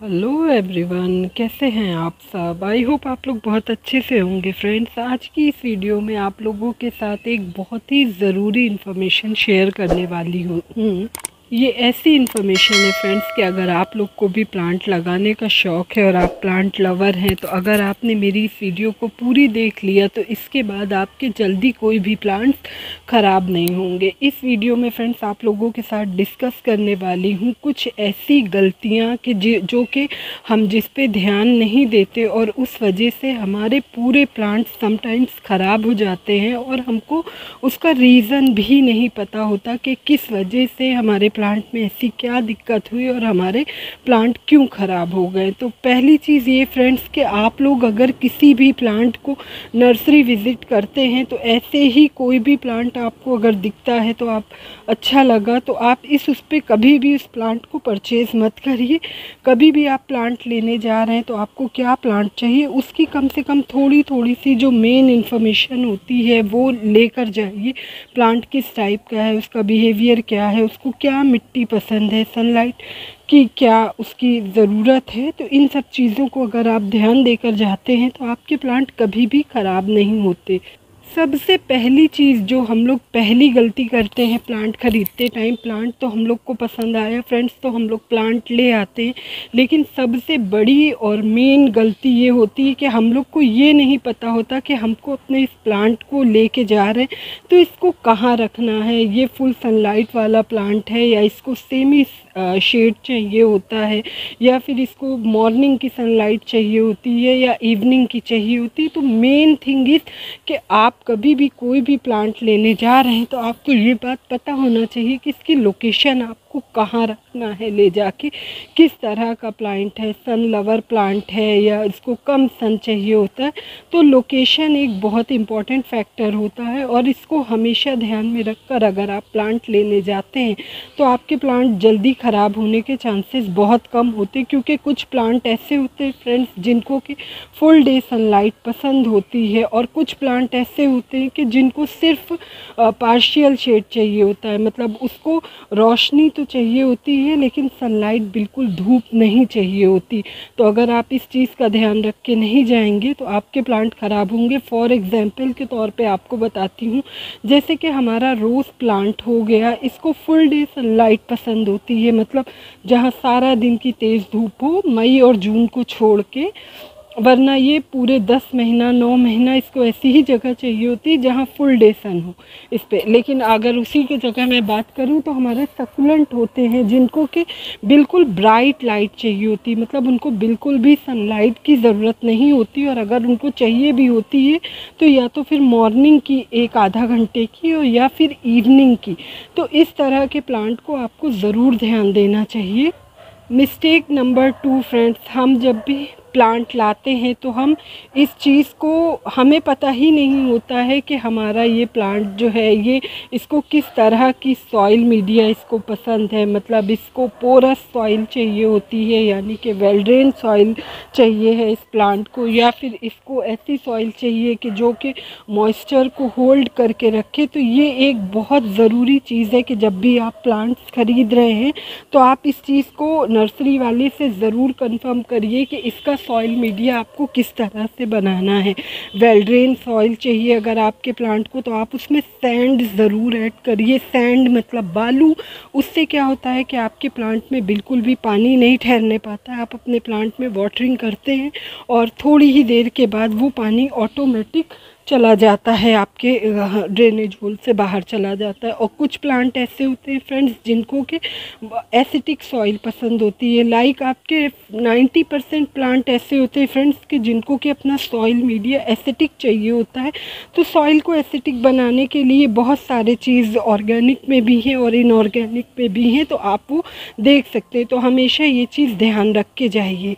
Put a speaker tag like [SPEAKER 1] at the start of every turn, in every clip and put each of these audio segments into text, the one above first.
[SPEAKER 1] Hello everyone, कैसे हैं आप सब। आई होप आप लोग बहुत अच्छे से होंगे। फ्रेंड्स, आज की इस वीडियो में आप लोगों के साथ एक बहुत ही ज़रूरी इन्फॉर्मेशन शेयर करने वाली हूँ। ये ऐसी इन्फॉर्मेशन है फ्रेंड्स कि अगर आप लोग को भी प्लांट लगाने का शौक़ है और आप प्लांट लवर हैं, तो अगर आपने मेरी इस वीडियो को पूरी देख लिया तो इसके बाद आपके जल्दी कोई भी प्लांट्स ख़राब नहीं होंगे। इस वीडियो में फ्रेंड्स आप लोगों के साथ डिस्कस करने वाली हूँ कुछ ऐसी गलतियाँ कि जो कि हम जिस पे ध्यान नहीं देते और उस वजह से हमारे पूरे प्लांट्स समटाइम्स ख़राब हो जाते हैं और हमको उसका रीज़न भी नहीं पता होता कि किस वजह से हमारे प्लांट में ऐसी क्या दिक्कत हुई और हमारे प्लांट क्यों ख़राब हो गए। तो पहली चीज़ ये फ्रेंड्स कि आप लोग अगर किसी भी प्लांट को नर्सरी विज़िट करते हैं तो ऐसे ही कोई भी प्लांट आपको अगर दिखता है तो आप अच्छा लगा तो आप उस पर कभी भी उस प्लांट को परचेज़ मत करिए। कभी भी आप प्लांट लेने जा रहे हैं तो आपको क्या प्लांट चाहिए उसकी कम से कम थोड़ी थोड़ी सी जो मेन इन्फॉर्मेशन होती है वो लेकर जाइए। प्लांट किस टाइप का है, उसका बिहेवियर क्या है, उसको क्या मिट्टी पसंद है, सनलाइट की क्या उसकी ज़रूरत है। तो इन सब चीज़ों को अगर आप ध्यान देकर जाते हैं तो आपके प्लांट कभी भी ख़राब नहीं होते। सबसे पहली चीज़ जो हम लोग पहली गलती करते हैं प्लांट ख़रीदते टाइम, प्लांट तो हम लोग को पसंद आया फ्रेंड्स तो हम लोग प्लांट ले आते हैं, लेकिन सबसे बड़ी और मेन गलती ये होती है कि हम लोग को ये नहीं पता होता कि हमको अपने इस प्लांट को लेके जा रहे हैं तो इसको कहाँ रखना है। ये फुल सनलाइट वाला प्लांट है या इसको सेमी शेड चाहिए होता है या फिर इसको मॉर्निंग की सनलाइट चाहिए होती है या इवनिंग की चाहिए होती है। तो मेन थिंग इज़ कि आप कभी भी कोई भी प्लांट लेने जा रहे हैं तो आपको ये बात पता होना चाहिए कि इसकी लोकेशन आपको कहाँ रखना है ले जाके, किस तरह का प्लांट है, सन लवर प्लांट है या इसको कम सन चाहिए होता है। तो लोकेशन एक बहुत इम्पॉर्टेंट फैक्टर होता है और इसको हमेशा ध्यान में रखकर अगर आप प्लांट लेने जाते हैं तो आपके प्लांट जल्दी ख़राब होने के चांसेस बहुत कम होते, क्योंकि कुछ प्लांट ऐसे होते हैं फ्रेंड्स जिनको कि फुल डे सनलाइट पसंद होती है और कुछ प्लांट ऐसे होते हैं कि जिनको सिर्फ पार्शियल शेड चाहिए होता है, मतलब उसको रोशनी तो चाहिए होती है लेकिन सनलाइट बिल्कुल धूप नहीं चाहिए होती। तो अगर आप इस चीज़ का ध्यान रख के नहीं जाएंगे तो आपके प्लांट ख़राब होंगे। फॉर एग्जांपल के तौर पे आपको बताती हूँ, जैसे कि हमारा रोज़ प्लांट हो गया, इसको फुल डे सनलाइट पसंद होती है, मतलब जहाँ सारा दिन की तेज़ धूप हो, मई और जून को छोड़ के, वरना ये पूरे 10 महीना 9 महीना इसको ऐसी ही जगह चाहिए होती है जहाँ फुल डे सन हो इस पे। लेकिन अगर उसी की जगह मैं बात करूँ तो हमारे सकुलेंट होते हैं जिनको कि बिल्कुल ब्राइट लाइट चाहिए होती है, मतलब उनको बिल्कुल भी सनलाइट की ज़रूरत नहीं होती और अगर उनको चाहिए भी होती है तो या तो फिर मॉर्निंग की एक आधा घंटे की और या फिर इवनिंग की। तो इस तरह के प्लांट को आपको ज़रूर ध्यान देना चाहिए। मिस्टेक नंबर 2 फ्रेंड्स, हम जब भी प्लांट लाते हैं तो हम इस चीज़ को हमें पता ही नहीं होता है कि हमारा ये प्लांट जो है ये इसको किस तरह की सॉइल मीडिया इसको पसंद है, मतलब इसको पोरस सॉइल चाहिए होती है यानी कि वेल ड्रेन सॉइल चाहिए है इस प्लांट को, या फिर इसको ऐसी सॉइल चाहिए कि जो कि मॉइस्चर को होल्ड करके रखे। तो ये एक बहुत ज़रूरी चीज़ है कि जब भी आप प्लांट्स ख़रीद रहे हैं तो आप इस चीज़ को नर्सरी वाले से ज़रूर कंफर्म करिए कि इसका सॉइल मीडिया आपको किस तरह से बनाना है। वेल ड्रेन सॉइल चाहिए अगर आपके प्लांट को तो आप उसमें सैंड ज़रूर ऐड करिए। सैंड मतलब बालू, उससे क्या होता है कि आपके प्लांट में बिल्कुल भी पानी नहीं ठहरने पाता है। आप अपने प्लांट में वाटरिंग करते हैं और थोड़ी ही देर के बाद वो पानी ऑटोमेटिक चला जाता है, आपके ड्रेनेज होल से बाहर चला जाता है। और कुछ प्लांट ऐसे होते हैं फ्रेंड्स जिनको कि एसिटिक सॉइल पसंद होती है, लाइक आपके 90% प्लांट ऐसे होते हैं फ्रेंड्स कि जिनको कि अपना सॉइल मीडिया एसिटिक चाहिए होता है। तो सॉइल को एसिटिक बनाने के लिए बहुत सारे चीज़ ऑर्गेनिक में भी हैं और इनऑर्गेनिक में भी हैं, तो आप वो देख सकते हैं। तो हमेशा ये चीज़ ध्यान रख के जाइए।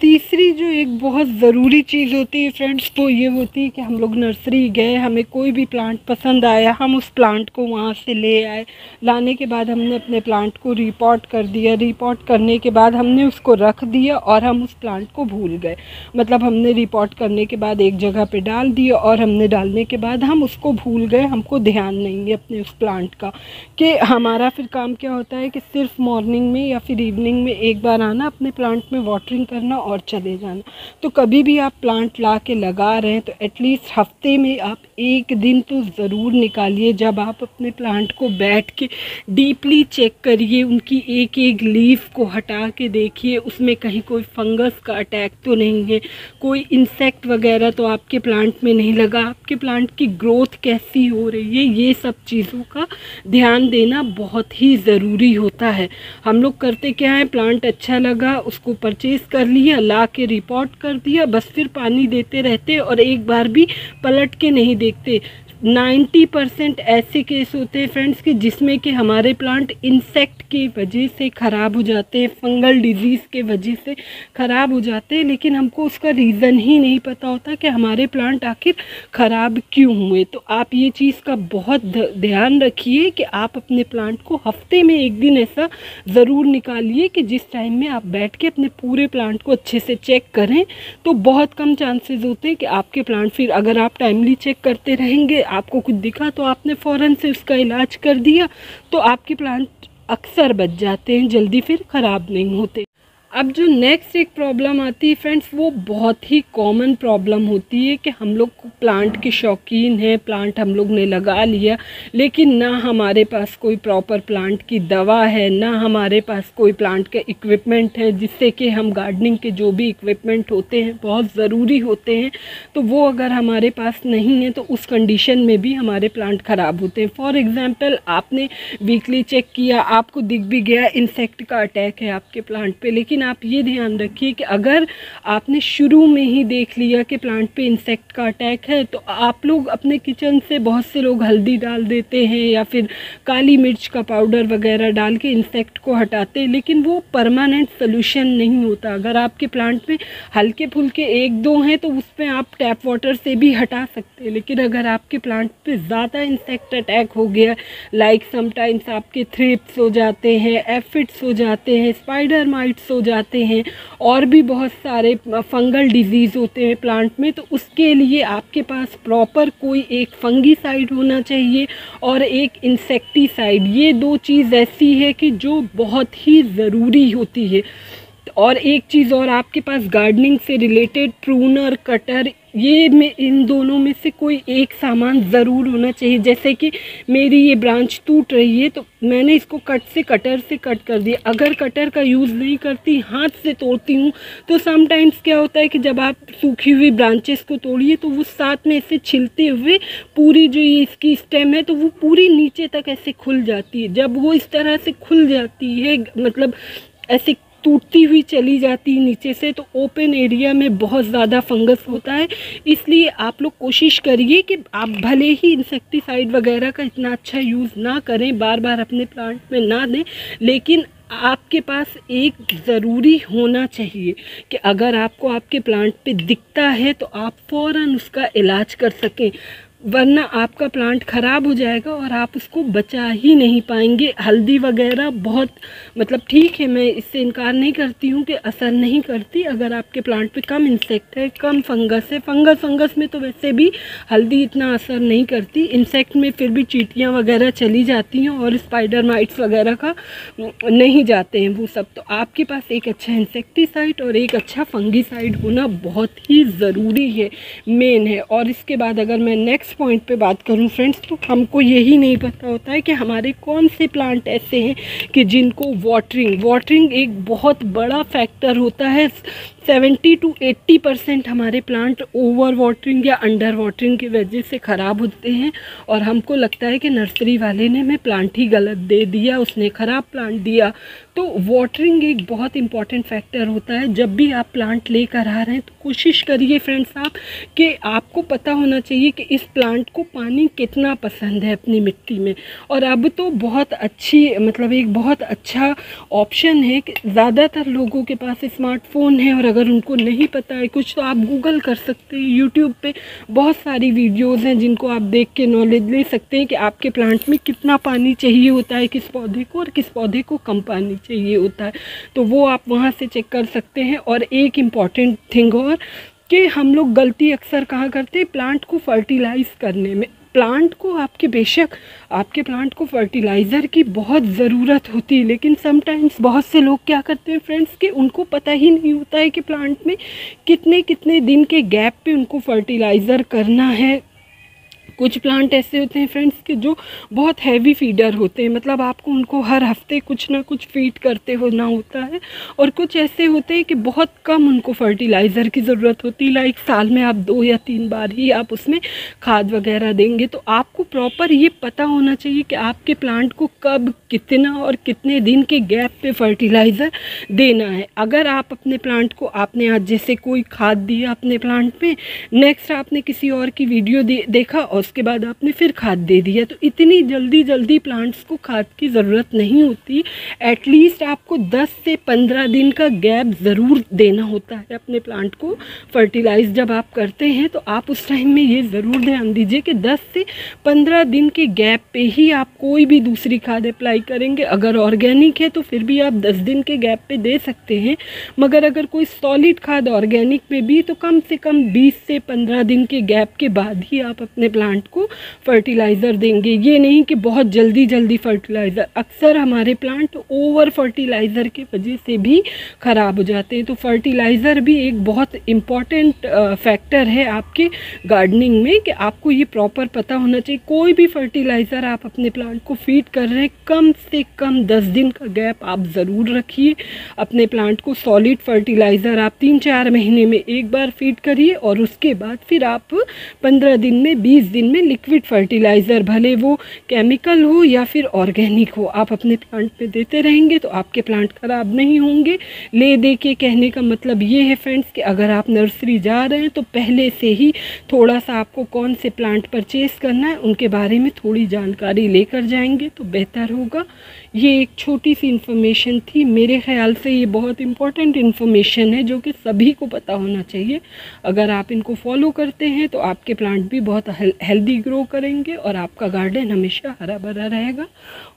[SPEAKER 1] तीसरी जो एक बहुत ज़रूरी चीज़ होती है फ्रेंड्स, वो ये होती है कि हम लोग नर्सरी गए, हमें कोई भी प्लांट पसंद आया, हम उस प्लांट को वहाँ से ले आए। लाने के बाद हमने अपने प्लांट को रिपॉट कर दिया, रिपॉट करने के बाद हमने उसको रख दिया और हम उस प्लांट को भूल गए। मतलब हमने रिपॉट करने के बाद एक जगह पे डाल दिया और हमने डालने के बाद हम उसको भूल गए, हमको ध्यान नहीं है अपने उस प्लांट का। कि हमारा फिर काम क्या होता है कि सिर्फ मॉर्निंग में या फिर इवनिंग में एक बार आना, अपने प्लांट में वाटरिंग करना और चले जाना। तो कभी भी आप प्लांट ला के लगा रहे हैं तो एटलीस्ट हफ्ते में आप एक दिन तो ज़रूर निकालिए, जब आप अपने प्लांट को बैठ के डीपली चेक करिए, उनकी एक एक लीफ को हटा के देखिए उसमें कहीं कोई फंगस का अटैक तो नहीं है, कोई इंसेक्ट वगैरह तो आपके प्लांट में नहीं लगा, आपके प्लांट की ग्रोथ कैसी हो रही है। ये सब चीज़ों का ध्यान देना बहुत ही ज़रूरी होता है। हम लोग करते क्या है, प्लांट अच्छा लगा उसको परचेज़ कर लिया, ला के रिपोर्ट कर दिया, बस फिर पानी देते रहते और एक बार भी पलट के नहीं देखते। 90% ऐसे केस होते हैं फ्रेंड्स कि जिसमें कि हमारे प्लांट इंसेक्ट की वजह से ख़राब हो जाते हैं, फंगल डिजीज़ के वजह से ख़राब हो जाते हैं, लेकिन हमको उसका रीज़न ही नहीं पता होता कि हमारे प्लांट आखिर ख़राब क्यों हुए। तो आप ये चीज़ का बहुत ध्यान रखिए कि आप अपने प्लांट को हफ्ते में एक दिन ऐसा ज़रूर निकालिए कि जिस टाइम में आप बैठ के अपने पूरे प्लांट को अच्छे से चेक करें। तो बहुत कम चांसेस होते हैं कि आपके प्लांट, फिर अगर आप टाइमली चेक करते रहेंगे, आपको कुछ दिखा तो आपने फ़ौरन से उसका इलाज कर दिया, तो आपके प्लांट अक्सर बच जाते हैं, जल्दी फिर ख़राब नहीं होते। अब जो नेक्स्ट एक प्रॉब्लम आती है फ्रेंड्स, वो बहुत ही कॉमन प्रॉब्लम होती है कि हम लोग प्लांट के शौकीन हैं, प्लांट हम लोग ने लगा लिया, लेकिन ना हमारे पास कोई प्रॉपर प्लांट की दवा है, ना हमारे पास कोई प्लांट का इक्विपमेंट है, जिससे कि हम गार्डनिंग के जो भी इक्विपमेंट होते हैं बहुत ज़रूरी होते हैं, तो वो अगर हमारे पास नहीं है तो उस कंडीशन में भी हमारे प्लांट ख़राब होते हैं। फॉर एग्ज़ाम्पल, आपने वीकली चेक किया, आपको दिख भी गया इंसेक्ट का अटैक है आपके प्लांट पे, लेकिन आप ये ध्यान रखिए कि अगर आपने शुरू में ही देख लिया कि प्लांट पे इंसेक्ट का अटैक है, तो आप लोग अपने किचन से, बहुत से लोग हल्दी डाल देते हैं या फिर काली मिर्च का पाउडर वगैरह डाल के इंसेक्ट को हटाते हैं, लेकिन वो परमानेंट सोल्यूशन नहीं होता। अगर आपके प्लांट में हल्के फुल्के एक दो हैं तो उस पर आप टैप वाटर से भी हटा सकते हैं, लेकिन अगर आपके प्लांट पे ज़्यादा इंसेक्ट अटैक हो गया, लाइक समटाइम्स आपके थ्रिप्स हो जाते हैं, एफिड्स हो जाते हैं, स्पाइडर माइट्स हो जाते हैं, और भी बहुत सारे फंगल डिजीज़ होते हैं प्लांट में, तो उसके लिए आपके पास प्रॉपर कोई एक फंगीसाइड होना चाहिए और एक इंसेक्टिसाइड। ये दो चीज़ ऐसी है कि जो बहुत ही ज़रूरी होती है। और एक चीज़ और, आपके पास गार्डनिंग से रिलेटेड प्रूनर, कटर, ये में इन दोनों में से कोई एक सामान ज़रूर होना चाहिए। जैसे कि मेरी ये ब्रांच टूट रही है तो मैंने इसको कटर से कट कर दिया। अगर कटर का यूज़ नहीं करती, हाथ से तोड़ती हूँ, तो समटाइम्स क्या होता है कि जब आप सूखी हुई ब्रांचेस को तोड़िए तो वो साथ में ऐसे छिलते हुए पूरी जो ये इसकी स्टेम है तो वो पूरी नीचे तक ऐसे खुल जाती है। जब वो इस तरह से खुल जाती है, मतलब ऐसे टूटती हुई चली जाती है नीचे से, तो ओपन एरिया में बहुत ज़्यादा फंगस होता है। इसलिए आप लोग कोशिश करिए कि आप भले ही इंसेक्टिसाइड वगैरह का इतना अच्छा यूज़ ना करें, बार बार अपने प्लांट में ना दें, लेकिन आपके पास एक ज़रूरी होना चाहिए कि अगर आपको आपके प्लांट पे दिखता है तो आप फ़ौरन उसका इलाज कर सकें, वरना आपका प्लांट ख़राब हो जाएगा और आप उसको बचा ही नहीं पाएंगे। हल्दी वगैरह बहुत, मतलब ठीक है, मैं इससे इनकार नहीं करती हूँ कि असर नहीं करती, अगर आपके प्लांट पे कम इंसेक्ट है, कम फंगस है। फंगस में तो वैसे भी हल्दी इतना असर नहीं करती, इंसेक्ट में फिर भी चींटियाँ वगैरह चली जाती हैं और स्पाइडर माइट्स वगैरह का नहीं जाते हैं वो सब। तो आपके पास एक अच्छा इंसेक्टिसाइड और एक अच्छा फंगीसाइड होना बहुत ही ज़रूरी है, मेन है। और इसके बाद अगर मैं नेक्स्ट पॉइंट पे बात करूं फ्रेंड्स, तो हमको यही नहीं पता होता है कि हमारे कौन से प्लांट ऐसे हैं कि जिनको वाटरिंग एक बहुत बड़ा फैक्टर होता है। 70 to 80% हमारे प्लांट ओवर वाटरिंग या अंडर वाटरिंग की वजह से ख़राब होते हैं और हमको लगता है कि नर्सरी वाले ने हमें प्लांट ही गलत दे दिया, उसने ख़राब प्लांट दिया। तो वाटरिंग एक बहुत इंपॉर्टेंट फैक्टर होता है। जब भी आप प्लांट लेकर आ रहे हैं तो कोशिश करिए फ्रेंड्स आप कि आपको पता होना चाहिए कि इस प्लांट को पानी कितना पसंद है अपनी मिट्टी में। और अब तो बहुत अच्छी मतलब एक बहुत अच्छा ऑप्शन है कि ज़्यादातर लोगों के पास स्मार्टफ़ोन है, और अगर उनको नहीं पता है कुछ तो आप गूगल कर सकते हैं। यूट्यूब पे बहुत सारी वीडियोज़ हैं जिनको आप देख के नॉलेज ले सकते हैं कि आपके प्लांट में कितना पानी चाहिए होता है किस पौधे को, और किस पौधे को कम पानी चाहिए होता है, तो वो आप वहाँ से चेक कर सकते हैं। और एक इम्पॉर्टेंट थिंग और कि हम लोग गलती अक्सर कहाँ करते हैं प्लांट को फर्टिलाइज़ करने में। प्लांट को आपके बेशक आपके प्लांट को फर्टिलाइज़र की बहुत ज़रूरत होती है, लेकिन समटाइम्स बहुत से लोग क्या करते हैं फ्रेंड्स कि उनको पता ही नहीं होता है कि प्लांट में कितने कितने दिन के गैप पे उनको फर्टिलाइज़र करना है। कुछ प्लांट ऐसे होते हैं फ्रेंड्स कि जो बहुत हैवी फीडर होते हैं, मतलब आपको उनको हर हफ्ते कुछ ना कुछ फीड करते होना होता है। और कुछ ऐसे होते हैं कि बहुत कम उनको फर्टिलाइज़र की ज़रूरत होती है, लाइक साल में आप 2 या 3 बार ही आप उसमें खाद वगैरह देंगे। तो आपको प्रॉपर ये पता होना चाहिए कि आपके प्लांट को कब कितना और कितने दिन के गैप पे फर्टिलाइज़र देना है। अगर आप अपने प्लांट को आपने आज जैसे कोई खाद दिया अपने प्लांट में, नेक्स्ट आपने किसी और की वीडियो देखा और उसके बाद आपने फिर खाद दे दिया, तो इतनी जल्दी प्लांट्स को खाद की ज़रूरत नहीं होती। एटलीस्ट आपको 10 से 15 दिन का गैप ज़रूर देना होता है अपने प्लांट को फर्टिलाइज़ जब आप करते हैं। तो आप उस टाइम में ये ज़रूर ध्यान दीजिए कि 10 से 15 दिन के गैप पे ही आप कोई भी दूसरी खाद अप्लाई करेंगे। अगर ऑर्गेनिक है तो फिर भी आप 10 दिन के गैप पे दे सकते हैं, मगर अगर कोई सॉलिड खाद ऑर्गेनिक में भी तो कम से कम 20 से 15 दिन के गैप के बाद ही आप अपने प्लांट को फर्टिलाइज़र देंगे। ये नहीं कि बहुत जल्दी फर्टिलाइज़र। अक्सर हमारे प्लांट ओवर फर्टिलाइज़र की वजह से भी ख़राब हो जाते हैं। तो फर्टिलाइज़र भी एक बहुत इम्पॉर्टेंट फैक्टर है आपके गार्डनिंग में, कि आपको ये प्रॉपर पता होना चाहिए। कोई भी फर्टिलाइज़र आप अपने प्लांट को फीड कर रहे हैं, कम से कम 10 दिन का गैप आप ज़रूर रखिए अपने प्लांट को। सॉलिड फर्टिलाइज़र आप 3-4 महीने में एक बार फीड करिए, और उसके बाद फिर आप 15 दिन में 20 दिन में लिक्विड फर्टिलाइज़र, भले वो केमिकल हो या फिर ऑर्गेनिक हो, आप अपने प्लांट पे देते रहेंगे तो आपके प्लांट ख़राब नहीं होंगे। ले दे के कहने का मतलब ये है फ्रेंड्स कि अगर आप नर्सरी जा रहे हैं तो पहले से ही थोड़ा सा आपको कौन से प्लांट परचेज़ करना है उनके बारे में थोड़ी जानकारी लेकर जाएंगे तो बेहतर होगा। ये एक छोटी सी इन्फॉर्मेशन थी, मेरे ख्याल से ये बहुत इम्पॉर्टेंट इन्फॉर्मेशन है जो कि सभी को पता होना चाहिए। अगर आप इनको फॉलो करते हैं तो आपके प्लांट भी बहुत हेल्दी ग्रो करेंगे और आपका गार्डन हमेशा हरा भरा रहेगा।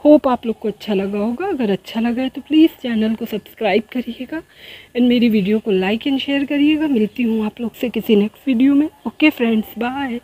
[SPEAKER 1] होप आप लोग को अच्छा लगा होगा। अगर अच्छा लगा है तो प्लीज़ चैनल को सब्सक्राइब करिएगा एंड मेरी वीडियो को लाइक एंड शेयर करिएगा। मिलती हूँ आप लोग से किसी नेक्स्ट वीडियो में। Okay friends, bye.